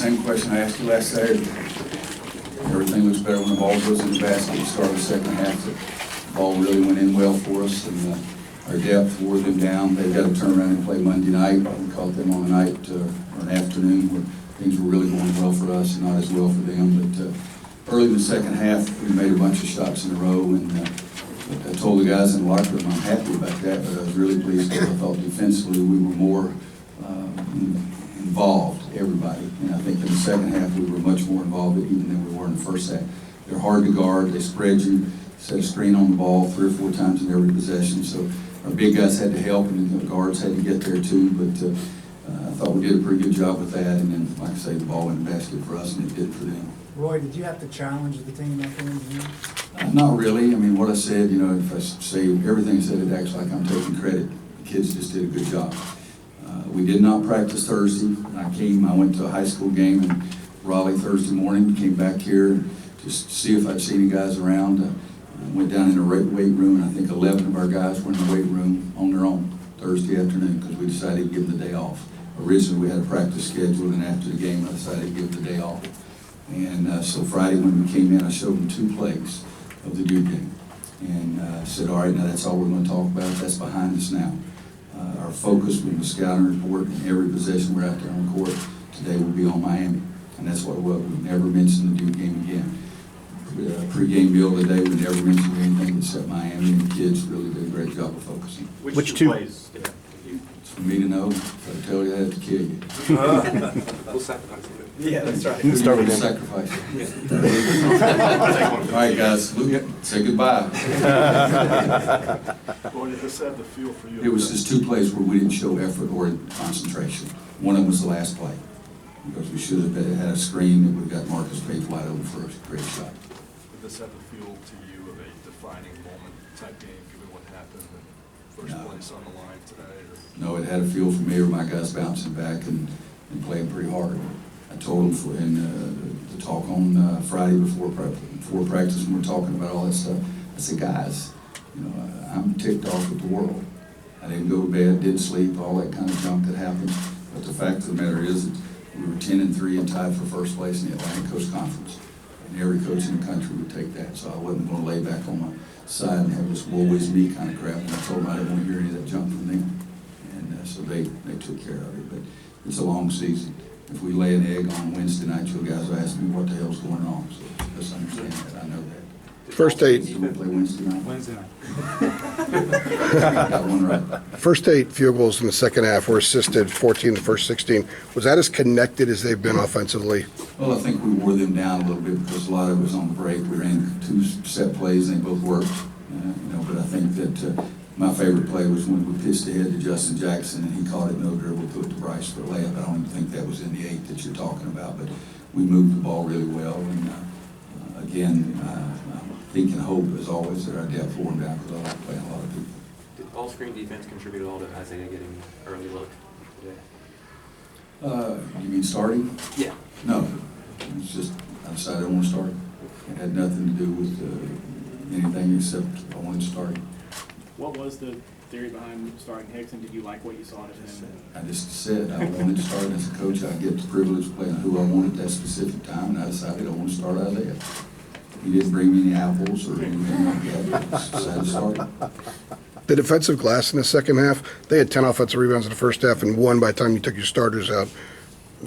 same question I asked you last Saturday. Everything looks better when the ball goes in the basket. We started the second half. The ball really went in well for us, and our depth wore them down. They've got to turn around and play Monday night. We caught them on a night or an afternoon where things were really going well for us and not as well for them. But early in the second half, we made a bunch of shots in a row, and I told the guys in the locker room I'm happy about that, but I was really pleased because I thought defensively we were more involved, everybody. And I think in the second half we were much more involved even than we were in the first half. They're hard to guard. They spread you, set a screen on the ball 3 or 4 times in every possession. So our big guys had to help, and the guards had to get there too. But I thought we did a pretty good job with that. And then, like I say, the ball in the basket for us, and it did for them. Roy, did you have to challenge the team after the Not really. I mean, what I said, if I say everything I said, it acts like I'm taking credit. The kids just did a good job. We did not practice Thursday. I went to a high school game in Raleigh Thursday morning, came back here just to see if I'd see any guys around. Went down in the weight room, and I think 11 of our guys were in the weight room on their own Thursday afternoon because we decided to give them the day off. Originally, we had a practice scheduled, and after the game, I decided to give them the day off. And so Friday when we came in, I showed them 2 plays of the Duke game. And I said, all right, now that's all we're going to talk about. That's behind us now. Our focus with the scouting report and every possession we're out there on the court today will be on Miami. And that's what it was. We never mentioned the Duke game again. Pre-game meal today, we never mentioned anything except Miami, and the kids really did a great job of focusing. Which 2 plays? It's for me to know. If I tell you, I have to kill you. We'll sacrifice it. Yeah, that's right. We'll start with sacrifice. All right, guys, say goodbye. Well, did this have the feel for you? It was just 2 plays where we didn't show effort or concentration. One of them was the last play, because we should have had a screen that we got Marcus Page wide open for a great shot. Did this have the feel to you of a defining moment type game, given what happened and first place on the line today? Or? No, it had a feel for me, or my guys bouncing back and playing pretty hard. I told them in the talk on Friday before practice when we were talking about all that stuff. I said, guys, I'm ticked off with the world. I didn't go to bed, didn't sleep, all that kind of junk that happened. But the fact of the matter is that we were 10-3 and tied for first place in the Atlantic Coast Conference. And every coach in the country would take that. So I wasn't going to lay back on my side and have this woe is me kind of crap. And I told them I didn't want to hear any of that junk from them. And so they took care of it. But it's a long season. If we lay an egg on Wednesday night, you guys will ask me what the hell's going on. So just understand that. I know that. First 8. Do we play Wednesday night? Wednesday night. Got one right. First 8 field goals in the second half were assisted, 14 the first 16. Was that as connected as they've been offensively? Well, I think we wore them down a little bit because a lot of it was on the break. We ran 2 set plays and they both worked. But I think that my favorite play was when we pitched ahead to Justin Jackson and he caught it no dribble, put to Bryce for a layup. I don't even think that was in the 8 that you're talking about, but we moved the ball really well. And again, I think and hope, as always, that our depth wore them down because I like playing a lot of people. Did all-screen defense contribute at all to Isaiah getting an early look today? You mean starting? Yeah. No. It's just I decided I want to start. It had nothing to do with anything except I wanted to start. What was the theory behind starting Hicks, and did you like what you saw of him? I just said I wanted to start as a coach. I get the privilege of playing who I want at that specific time, and I decided I want to start Isaiah. He didn't bring me any apples or anything like that. I just decided to start. The defensive glass in the second half, they had 10 offensive rebounds in the first half and 1 by the time you took your starters out.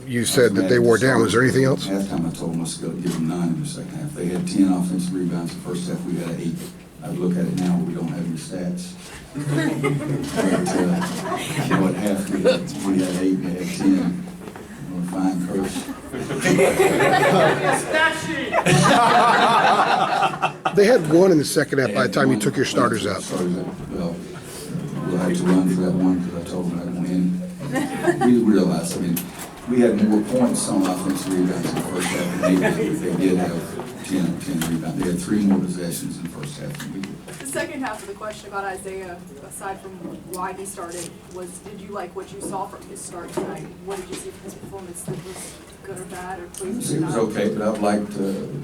You said that they wore down. Was there anything else? At halftime, I told them I was going to give them 9 in the second half. They had 10 offensive rebounds in the first half. We had 8. I look at it now, but we don't have any stats. But, at half we had 8, they had 10. Fine curse. They had 1 in the second half by the time you took your starters out. Well, we'll have to run for that one because I told them I didn't want any. We realized, we had more points on offensive rebounds in the first half than they did. They did have 10 rebounds. They had 3 more possessions in the first half than we did. The second half of the question about Isaiah, aside from why he started, was did you like what you saw from his start tonight? What did you see from his performance that was good or bad or pleasing? It was okay, but I've liked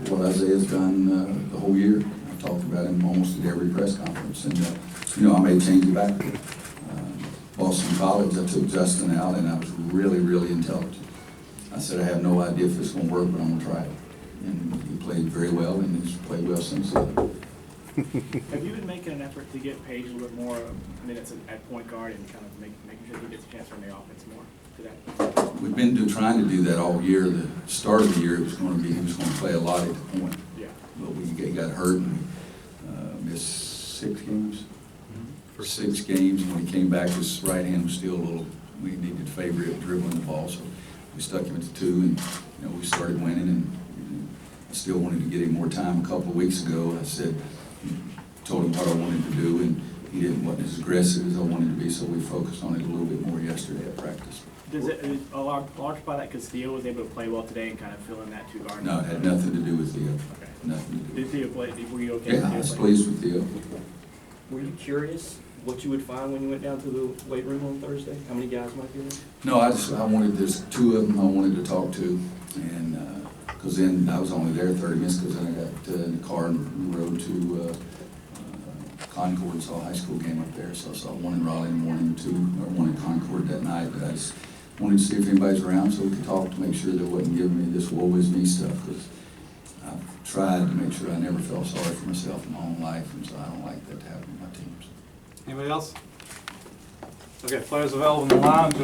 what Isaiah's done the whole year. I've talked about him almost at every press conference. And, I may change it back. Boston College, I took Justin out, and I was really, really intelligent. I said, I have no idea if it's gonna work, but I'm gonna try it. And he played very well, and he's played well since then. Have you been making an effort to get Paige a little bit more minutes at point guard and kind of making sure he gets a chance to run the offense more today? We've been trying to do that all year. The start of the year, he was gonna play a lot at the point. Yeah. But he got hurt and missed 6 games. For 6 games, and when he came back, his right hand was still a little, we needed to favor it dribbling the ball, so we stuck him at the 2, and, you know, we started winning, and I still wanted to get him more time. A couple of weeks ago, I said, told him what I wanted to do, and he wasn't as aggressive as I wanted to be, so we focused on it a little bit more yesterday at practice. Does it, a large part of that because Theo was able to play well today and kind of fill in that 2 guard? No, it had nothing to do with Theo. Okay. Nothing to do Did with Theo play, were you okay? Yeah, I was pleased with Theo. Were you curious what you would find when you went down to the weight room on Thursday? How many guys might be there? No, I wanted, there's 2 of them I wanted to talk to, and, because then I was only there 30 minutes, because then I got in the car and rode to Concord and saw a high school game up there, so I saw one in Raleigh in the morning, 2, or one in Concord that night, but I just wanted to see if anybody's around so we could talk to make sure they wasn't giving me this woe is me stuff, because I've tried to make sure I never felt sorry for myself in my own life, and so I don't like that to happen to my teams. Anybody else? Okay, players available in the lounge.